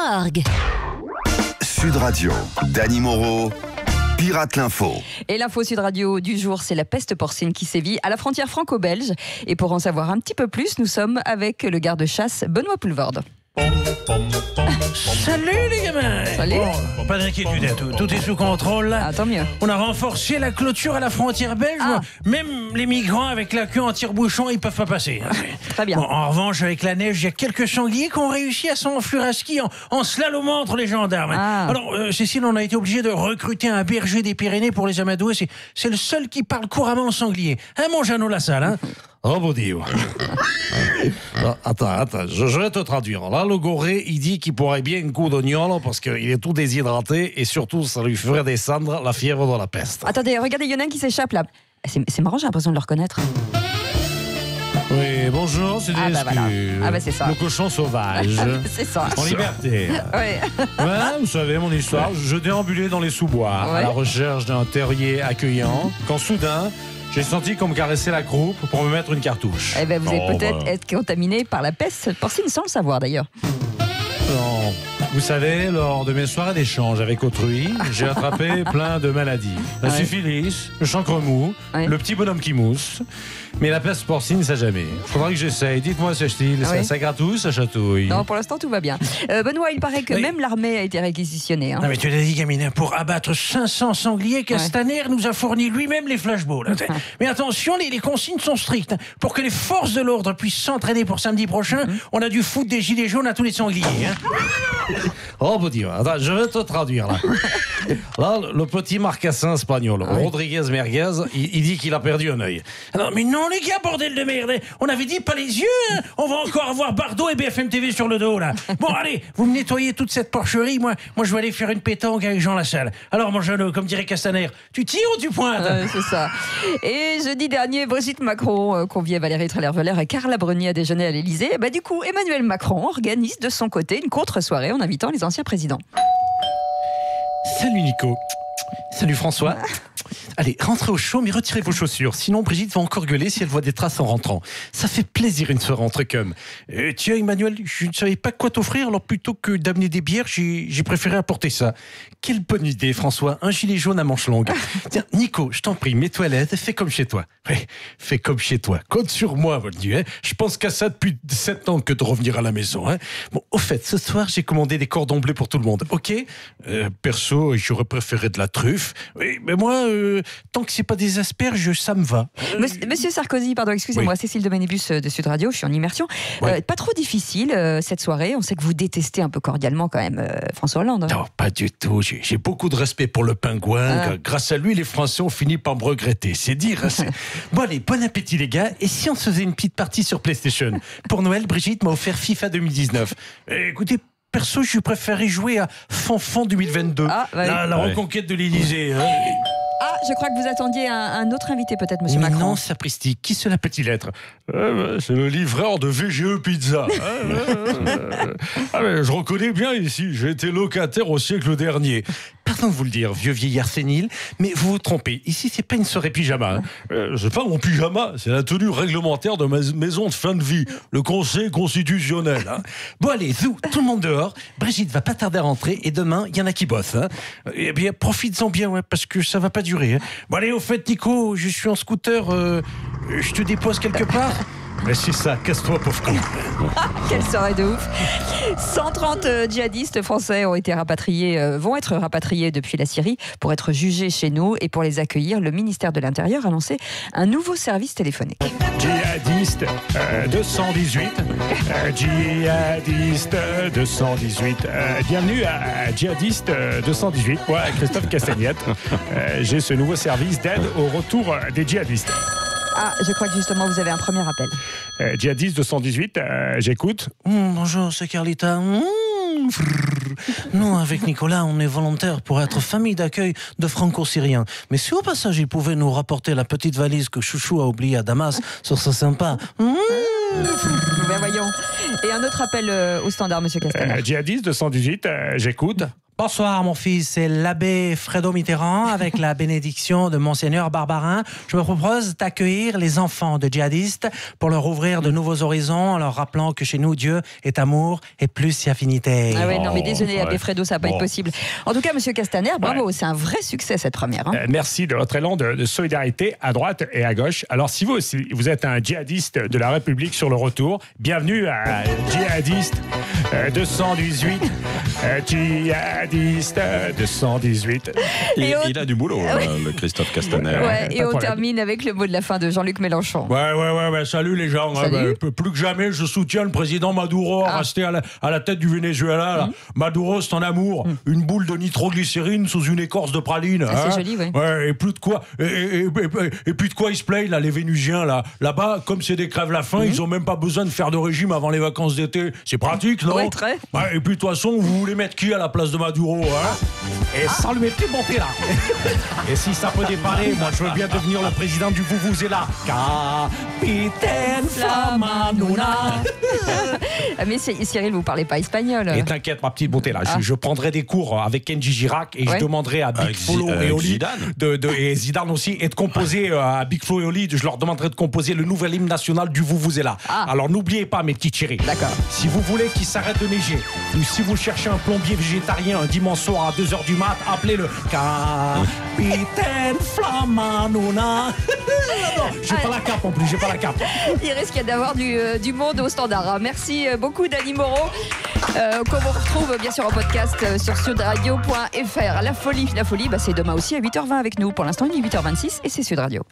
Morgue. Sud Radio, Dany Moreau, Pirate l'Info. Et l'info Sud Radio du jour, c'est la peste porcine qui sévit à la frontière franco-belge. Et pour en savoir un petit peu plus, nous sommes avec le garde-chasse Benoît Poulvorde. Salut les gamins. Salut. Bon, pas d'inquiétude, tout est sous contrôle là. Ah, tant mieux. On a renforcé la clôture à la frontière belge. Même les migrants avec la queue en tire-bouchon, ils peuvent pas passer. Très bien. Bon, en revanche, avec la neige, il y a quelques sangliers qui ont réussi à s'enfuir à ski en slalomant entre les gendarmes. Alors, Cécile, on a été obligé de recruter un berger des Pyrénées pour les amadouer. C'est le seul qui parle couramment sanglier. Hein, mon Jeannot Lassalle, hein? Oh, bon Dieu. Attends, je vais te traduire. Là, le goré, il dit qu'il pourrait bien un coup d'oignon parce qu'il est tout déshydraté et surtout, ça lui ferait descendre la fièvre de la peste. Attendez, regardez, il y en a un qui s'échappe là. C'est marrant, j'ai l'impression de le reconnaître. Oui, bonjour, c'est Ah, bah, voilà. Ah, bah, c'est ça. Le cochon sauvage. C'est ça. En liberté. Ouais. Ouais, vous savez mon histoire, je déambulais dans les sous-bois à la recherche d'un terrier accueillant quand soudain, j'ai senti qu'on me caressait la croupe pour me mettre une cartouche. Eh ben, vous allez peut-être être contaminé par la peste porcine sans le savoir d'ailleurs. Non. Vous savez, lors de mes soirées d'échange avec autrui, j'ai attrapé plein de maladies. La syphilis, le chancre mou, le petit bonhomme qui mousse. Mais la peste porcine, ça jamais. Faudra que j'essaye. Dites-moi, Cécile, ça gratouille, ça chatouille? Non, pour l'instant, tout va bien. Benoît, il paraît que même l'armée a été réquisitionnée. Hein. Non, mais tu l'as dit, gamine, pour abattre 500 sangliers, Castaner nous a fourni lui-même les flashballs. Mais attention, les consignes sont strictes. Pour que les forces de l'ordre puissent s'entraîner pour samedi prochain, on a dû foutre des gilets jaunes à tous les sangliers. Oh, bon Dieu, attends, je vais te traduire là. Là, le petit marcassin espagnol, Rodriguez Merguez, il dit qu'il a perdu un œil. Non, mais non, les gars, bordel de merde. On avait dit pas les yeux, hein. On va encore avoir Bardot et BFM TV sur le dos, là. Bon, allez, vous me nettoyez toute cette porcherie. Moi, je vais aller faire une pétanque avec Jean Lassalle. Alors, mon jeune, comme dirait Castaner, tu tires ou tu pointes? C'est ça. Et jeudi dernier, Brigitte Macron conviait Valérie Trierweiler et Carla Bruni à déjeuner à l'Élysée. Bah, du coup, Emmanuel Macron organise de son côté une contre-soirée en invitant les anciens présidents. Salut Nico. Salut François. Allez, rentrez au chaud, mais retirez vos chaussures. Sinon, Brigitte va encore gueuler si elle voit des traces en rentrant. Ça fait plaisir une soirée entre cum. Tiens, Emmanuel, je ne savais pas quoi t'offrir, alors plutôt que d'amener des bières, j'ai préféré apporter ça. Quelle bonne idée, François. Un gilet jaune à manches longues. Tiens, Nico, je t'en prie, mets-toi à l'aise, fais comme chez toi. Oui, fais comme chez toi. Compte sur moi, Voldu. Je pense qu'à ça depuis 7 ans que de revenir à la maison. Hein. Bon, au fait, ce soir, j'ai commandé des cordons bleus pour tout le monde. Ok? Perso, j'aurais préféré de la truffe. Oui, mais moi, tant que c'est pas des asperges, ça me va. Monsieur Sarkozy, pardon, excusez-moi, Cécile de Ménébus de Sud Radio, je suis en immersion. Pas trop difficile cette soirée. On sait que vous détestez un peu cordialement quand même François Hollande. Non, pas du tout. J'ai beaucoup de respect pour le pingouin. Grâce à lui, les Français ont fini par me regretter. C'est dire. Bon allez, bon appétit les gars. Et si on se faisait une petite partie sur PlayStation? Pour Noël, Brigitte m'a offert FIFA 2019. Écoutez, perso, je préférais jouer à Fanfan 2022. La reconquête de l'Élysée. Hein. Ah, je crois que vous attendiez un autre invité peut-être, monsieur Macron. Non, sapristi, qui cela peut-il être? C'est le livreur de VGE Pizza. Je reconnais bien ici, j'ai été locataire au siècle dernier. Pardon de vous le dire, vieux vieillard sénile, mais vous vous trompez. Ici, c'est pas une soirée pyjama. C'est pas mon pyjama, c'est la tenue réglementaire de ma maison de fin de vie, le Conseil constitutionnel. Hein. Bon allez, tout le monde dehors. Brigitte va pas tarder à rentrer et demain, il y en a qui bossent. Hein. Eh bien, profites-en bien, parce que ça va pas durer. Hein. Bon allez, au fait, Nico, je suis en scooter. Je te dépose quelque part. Mais c'est ça, casse-toi, pauvre con. Quelle soirée de ouf. 130 djihadistes français vont être rapatriés depuis la Syrie pour être jugés chez nous. Et pour les accueillir, le ministère de l'Intérieur a lancé un nouveau service téléphonique. Djihadiste 218. Djihadiste 218. Bienvenue à Djihadiste 218. Moi, Christophe Castagnette. J'ai ce nouveau service d'aide au retour des djihadistes. Ah, je crois que justement vous avez un premier appel. Djihadiste 218, j'écoute. Bonjour, c'est Carlita. Nous, avec Nicolas, on est volontaires pour être famille d'accueil de franco-syriens. Mais si au passage, il pouvait nous rapporter la petite valise que Chouchou a oubliée à Damas, ce serait sympa. Ben voyons. Et un autre appel au standard, monsieur Castaner. Djihadiste 218, j'écoute. Bonsoir mon fils, c'est l'abbé Fredo Mitterrand avec la bénédiction de Monseigneur Barbarin. Je me propose d'accueillir les enfants de djihadistes pour leur ouvrir de nouveaux horizons en leur rappelant que chez nous Dieu est amour et plus si affinité. Ah ouais, non mais désolé abbé Fredo, ça va pas être possible. En tout cas monsieur Castaner, bravo, c'est un vrai succès cette première. Merci de votre élan de solidarité à droite et à gauche. Alors si vous aussi, vous êtes un djihadiste de la République sur le retour, bienvenue à Djihadiste 218. Djihadiste 218. Il a du boulot, le Christophe Castaner. Ouais, et on termine avec le mot de la fin de Jean-Luc Mélenchon. Ouais, salut les gens. Salut. Plus que jamais, je soutiens le président Maduro resté à la tête du Venezuela. Là. Maduro, c'est un amour. Une boule de nitroglycérine sous une écorce de praline. C'est joli, oui. Ouais, et plus de quoi. Et puis de quoi ils se plaignent, là, les Vénusiens. Là-bas, comme c'est des crèves la faim, ils ont même pas besoin de faire de régime avant les vacances d'été. C'est pratique, non? Ouais, très. Ouais, et puis de toute façon, vous voulez mettre qui à la place de Maduro, Et sans le métier monter là. Et si ça peut dépanner, moi je veux bien devenir le président du Vuvuzela. Capitaine Flamanuna. Mais Cyril, vous parlez pas espagnol. Et t'inquiète ma petite beauté là, je prendrai des cours avec Kenji Girac et je demanderai à Big Flo et Oli et Zidane aussi et de composer à Big Flo et Oli, je leur demanderai de composer le nouvel hymne national du Vuvuzela. Alors n'oubliez pas mes petits chéris. D'accord. Si vous voulez qu'il s'arrête de neiger ou si vous cherchez un plombier végétarien un dimanche soir à 2h du mat, appelez-le Capitaine Flamanuna. J'ai pas la cape en plus, j'ai pas la cape. Il risque d'avoir du monde au standard. Merci beaucoup Dany Moreau, qu'on vous retrouve bien sûr en podcast sur sudradio.fr. La folie, c'est demain aussi à 8h20 avec nous. Pour l'instant, il est 8h26 et c'est Sud Radio.